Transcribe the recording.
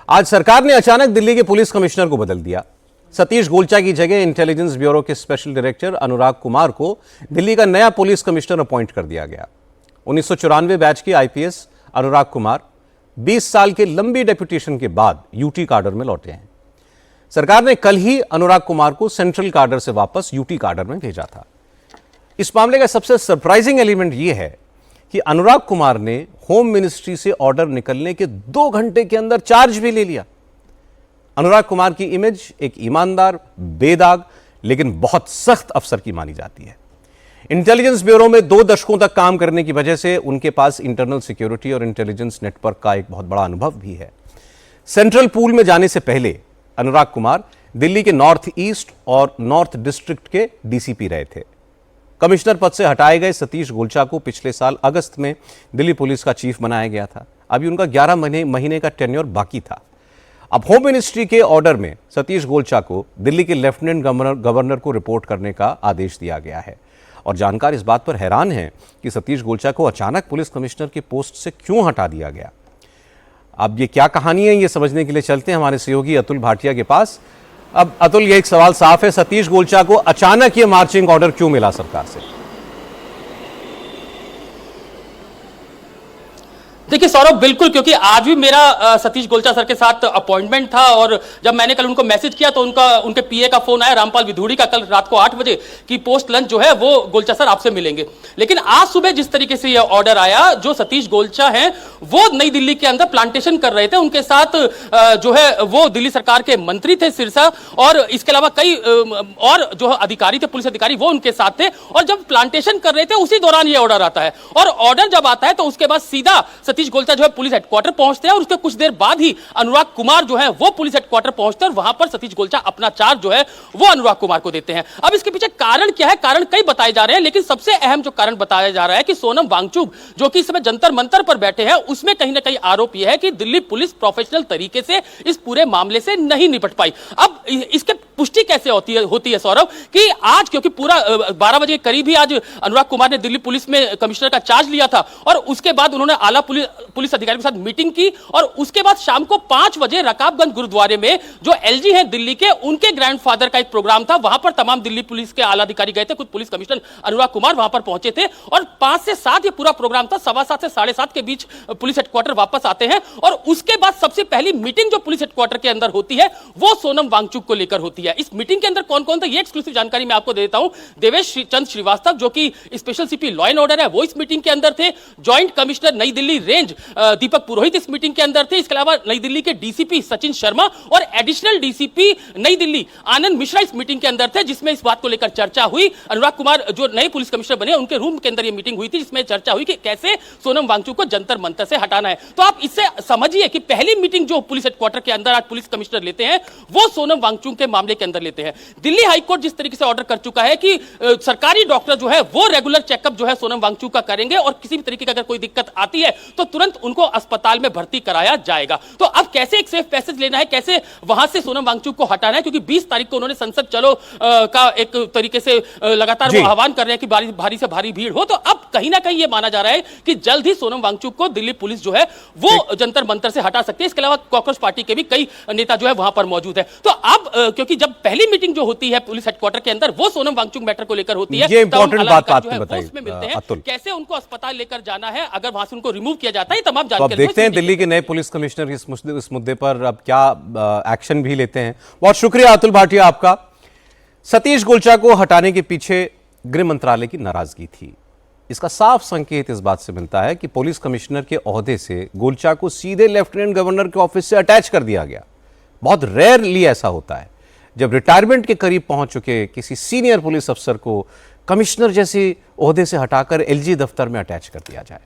आज सरकार ने अचानक दिल्ली के पुलिस कमिश्नर को बदल दिया। सतीश गोलचा की जगह इंटेलिजेंस ब्यूरो के स्पेशल डायरेक्टर अनुराग कुमार को दिल्ली का नया पुलिस कमिश्नर अपॉइंट कर दिया गया। 1994 बैच के आईपीएस अनुराग कुमार 20 साल के लंबी डेप्यूटेशन के बाद यूटी काडर में लौटे हैं। सरकार ने कल ही अनुराग कुमार को सेंट्रल काडर से वापस यूटी काडर में भेजा था। इस मामले का सबसे सरप्राइजिंग एलिमेंट यह है कि अनुराग कुमार ने होम मिनिस्ट्री से ऑर्डर निकलने के 2 घंटे के अंदर चार्ज भी ले लिया। अनुराग कुमार की इमेज एक ईमानदार, बेदाग लेकिन बहुत सख्त अफसर की मानी जाती है। इंटेलिजेंस ब्यूरो में 2 दशकों तक काम करने की वजह से उनके पास इंटरनल सिक्योरिटी और इंटेलिजेंस नेटवर्क का एक बहुत बड़ा अनुभव भी है। सेंट्रल पूल में जाने से पहले अनुराग कुमार दिल्ली के नॉर्थ ईस्ट और नॉर्थ डिस्ट्रिक्ट के डीसीपी रहे थे। कमिश्नर पद से हटाए गए सतीश गोलचा को पिछले साल अगस्त में दिल्ली पुलिस का चीफ बनाया गया था। अभी उनका 11 महीने का टेन्योर बाकी था। अब होम मिनिस्ट्री के ऑर्डर में सतीश गोलचा को दिल्ली के लेफ्टिनेंट गवर्नर को रिपोर्ट करने का आदेश दिया गया है। और जानकार इस बात पर हैरान हैं कि सतीश गोलचा को अचानक पुलिस कमिश्नर की पोस्ट से क्यों हटा दिया गया। अब ये क्या कहानी है, ये समझने के लिए चलते हैं हमारे सहयोगी अतुल भाटिया के पास। अब अतुल, ये एक सवाल साफ है, सतीश गोलचा को अचानक ये मार्चिंग ऑर्डर क्यों मिला सरकार से? देखिए सौरभ, बिल्कुल, क्योंकि आज भी मेरा सतीश गोलचा सर के साथ अपॉइंटमेंट था और जब मैंने कल उनको मैसेज किया तो उनके पीए का फोन आया रामपाल विधूड़ी का, कल रात को 8 बजे कि पोस्ट लंच जो है वो गोलचा सर आपसे मिलेंगे। लेकिन आज सुबह जिस तरीके से यह ऑर्डर आया, जो सतीश गोलचा हैं वो नई दिल्ली के अंदर प्लांटेशन कर रहे थे, उनके साथ जो है वो दिल्ली सरकार के मंत्री थे सिरसा, और इसके अलावा कई और जो अधिकारी थे, पुलिस अधिकारी, वो उनके साथ थे। और जब प्लांटेशन कर रहे थे उसी दौरान ये ऑर्डर आता है, और ऑर्डर जब आता है तो उसके बाद सीधा सतीश गोलचा जो है पुलिस हेडक्वार्टर पहुंचते हैं, और उसके कुछ देर बाद ही अनुराग कुमार जो है वो पुलिस हेडक्वार्टर पहुंचते हैं और वहां पर सतीश गोलचा अपना चार्ज जो है वो अनुराग कुमार को देते हैं। अब इसके पीछे कारण क्या है? कारण कई बताए जा रहे हैं, लेकिन सबसे अहम जो कारण बताया जा रहा है कि सोनम वांगचुक जो कि इस समय जंतर मंतर पर बैठे हैं, उसमें कहीं ना कहीं आरोप यह है कि दिल्ली पुलिस प्रोफेशनल तरीके से इस पूरे मामले से नहीं निपट पाई। अब इसके पुष्टि कैसे होती है सौरभ, कि आज क्योंकि पूरा 12 बजे के करीब ही आज अनुराग कुमार ने दिल्ली पुलिस में कमिश्नर का चार्ज लिया था, और उसके बाद उन्होंने आला पुलिस अधिकारियों के साथ मीटिंग की, और उसके बाद शाम को 5 बजे रकाबगंज गुरुद्वारे में जो एलजी हैं दिल्ली के, उनके ग्रैंडफादर का एक प्रोग्राम था, वहां पर तमाम दिल्ली पुलिस के आला अधिकारी गए थे, खुद पुलिस कमिश्नर अनुराग कुमार वहां पर पहुंचे थे, और 5 से 7 ये पूरा प्रोग्राम था। 7:15 से 7:30 के बीच पुलिस हेडक्वार्टर वापस आते हैं, और उसके बाद सबसे पहली मीटिंग जो पुलिस हेडक्वार्टर के अंदर होती है वो सोनम वांगचुक को लेकर होती है। इस मीटिंग के अंदर कौन कौन था, ये एक्सक्लूसिव जानकारी मैं आपको दे देता हूं। देवेश चंद श्रीवास्तव जो कि special CP law and order है, वो इस मीटिंग के अंदर थे। ज्वाइंट कमिश्नर नई दिल्ली रेंज दीपक पुरोहित इस मीटिंग के अंदर थे। इसके अलावा नई दिल्ली के डीसीपी सचिन शर्मा और एडिशनल डीसीपी नई दिल्ली आनंद मिश्रा इस मीटिंग के अंदर थे, जिसमें इस बात को लेकर चर्चा हुई। अनुराग कुमार जो नए पुलिस कमिश्नर बने, उनके रूम के अंदर यह मीटिंग हुई थी, जिसमें चर्चा हुई कि कैसे सोनम वांगचुक को जंतर मंतर से हटाना है। तो आप इससे समझिए कि पहली मीटिंग जो पुलिस हेडक्वार्टर के अंदर आज पुलिस कमिश्नर लेते हैं वो सोनम वांगचुक के मामले के अंदर लेते हैं। दिल्ली हाईकोर्ट जिस तरीके से ऑर्डर कर चुका है कि सरकारी डॉक्टर जो है वो रेगुलर चेकअप जो है सोनम वांगचुक का करेंगे, और किसी भी तरीके की अगर कोई दिक्कत आती है तो तुरंत उनको अस्पताल में भर्ती कराया जाएगा। तो अब कैसे एक सेफ पैसेज लेना है, कैसे वहां से सोनम वांगचुक को हटाना है, क्योंकि 20 तारीख को उन्होंने संसद चलो का एक तरीके से लगातार वो आह्वान कर रहे हैं कि भारी से भारी भीड़ हो। तो अब कहीं ना कहीं ये माना जा रहा है कि जल्द ही सोनम वांगचुक को दिल्ली पुलिस जो है वो जंतर मंतर से हटा सकती है। इसके अलावा कॉकरोच पार्टी के भी कई नेता जो है वहां पर मौजूद है। तो अब क्योंकि जब पहली मीटिंग जो होती है पुलिस हेडक्वार्टर के अंदर वो सोनम वांगचुक मैटर को लेकर होती है, ये इंपॉर्टेंट बात आपने बताई, उसमें मिलते हैं कैसे उनको अस्पताल लेकर जाना है, अगर वहां से उनको रिमूव किया जाता है, तमाम जानकारी। तो देखते हैं दिल्ली के नए पुलिस कमिश्नर इस मुद्दे पर अब क्या एक्शन भी लेते हैं। बहुत शुक्रिया अतुल भाटिया आपका। सतीश गोलचा को हटाने के पीछे गृह मंत्रालय की नाराजगी थी। इसका साफ संकेत इस बात से मिलता है कि पुलिस कमिश्नर के ओहदे से गोलचा को सीधे लेफ्टिनेंट गवर्नर के ऑफिस से अटैच कर दिया गया। बहुत रेयरली ऐसा होता है जब रिटायरमेंट के करीब पहुंच चुके किसी सीनियर पुलिस अफसर को कमिश्नर जैसे ओहदे से हटाकर एलजी दफ्तर में अटैच कर दिया जाए।